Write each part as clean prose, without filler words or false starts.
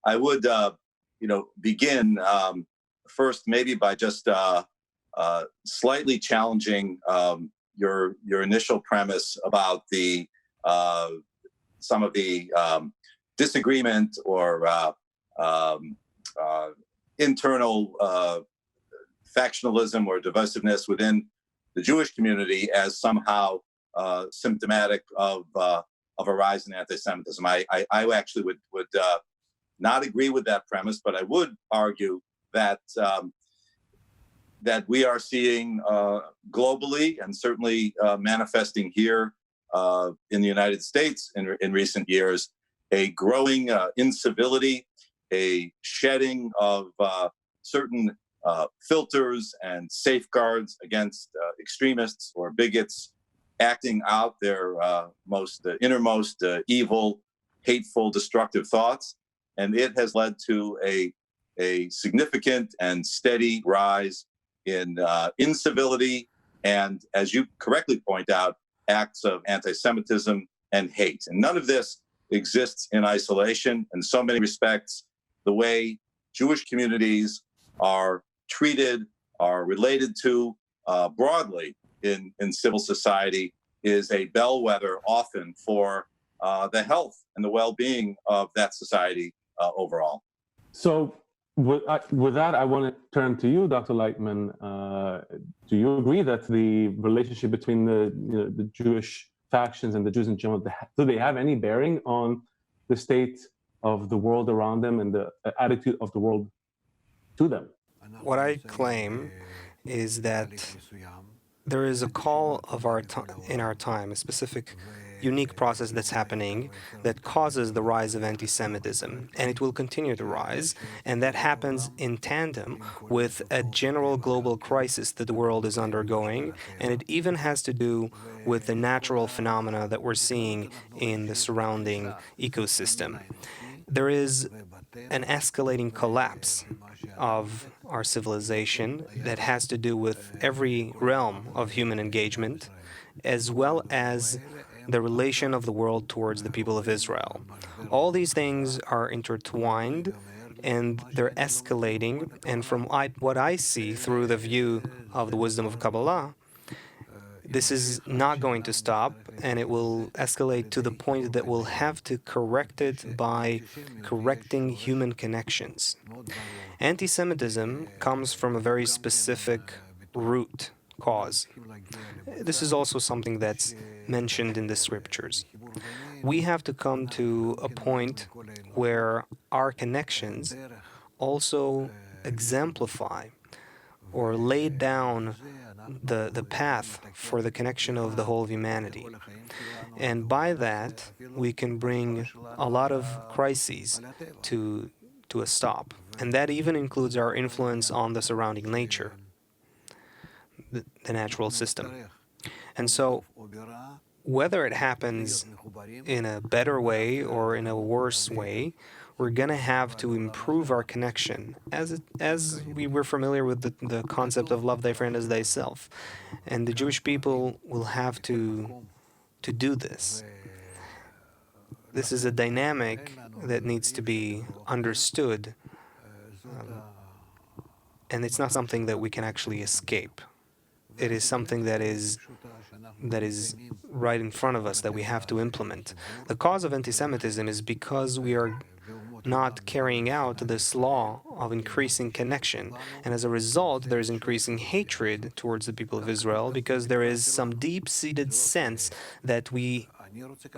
I would, begin first maybe by just slightly challenging your initial premise about the some of the disagreement or internal factionalism or divisiveness within the Jewish community as somehow symptomatic of a rise in anti-Semitism. I actually would not agree with that premise, but I would argue that that we are seeing globally and certainly manifesting here in the United States in recent years a growing incivility, a shedding of certain filters and safeguards against extremists or bigots acting out their most innermost evil, hateful, destructive thoughts. And it has led to a significant and steady rise in incivility and, as you correctly point out, acts of anti-Semitism and hate. And none of this exists in isolation. In so many respects, the way Jewish communities are treated, are related to broadly in civil society is a bellwether often for the health and the well-being of that society overall. So with that, I want to turn to you, Dr. Laitman. Do you agree that the relationship between the Jewish factions and the Jews in general, do they have any bearing on the state of the world around them and the attitude of the world to them? What I claim is that there is a call of in our time, a specific unique process that's happening that causes the rise of anti-Semitism, and it will continue to rise, and that happens in tandem with a general global crisis that the world is undergoing, and it even has to do with the natural phenomena that we're seeing in the surrounding ecosystem. There is an escalating collapse of our civilization that has to do with every realm of human engagement, as well as the relation of the world towards the people of Israel. All these things are intertwined and they're escalating, and from what I see through the view of the wisdom of Kabbalah, this is not going to stop, and it will escalate to the point that we'll have to correct it by correcting human connections. Anti-Semitism comes from a very specific root cause. This is also something that's mentioned in the scriptures. We have to come to a point where our connections also exemplify or lay down the path for the connection of the whole of humanity. And by that, we can bring a lot of crises to a stop. And that even includes our influence on the surrounding nature, the natural system. And so, whether it happens in a better way or in a worse way, we're going to have to improve our connection, as we were familiar with the concept of love thy friend as thyself. And the Jewish people will have to do this. This is a dynamic that needs to be understood, and it's not something that we can actually escape. It is something that is right in front of us that we have to implement. The cause of anti-Semitism is because we are not carrying out this law of increasing connection. And as a result, there is increasing hatred towards the people of Israel because there is some deep-seated sense that we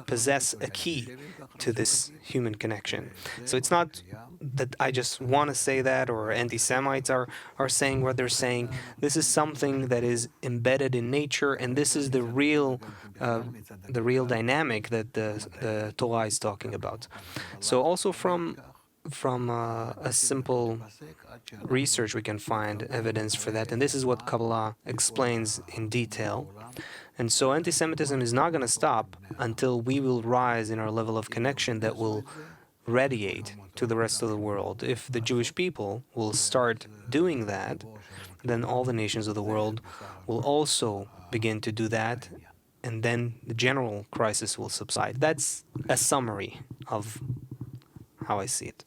possess a key to this human connection. So it's not that I just want to say that, or anti-Semites are saying what they're saying. This is something that is embedded in nature, and this is the real dynamic that the Torah is talking about. So also from a simple research we can find evidence for that, and this is what Kabbalah explains in detail. And so anti-Semitism is not going to stop until we will rise in our level of connection that will radiate to the rest of the world. If the Jewish people will start doing that, then all the nations of the world will also begin to do that, and then the general crisis will subside. That's a summary of how I see it.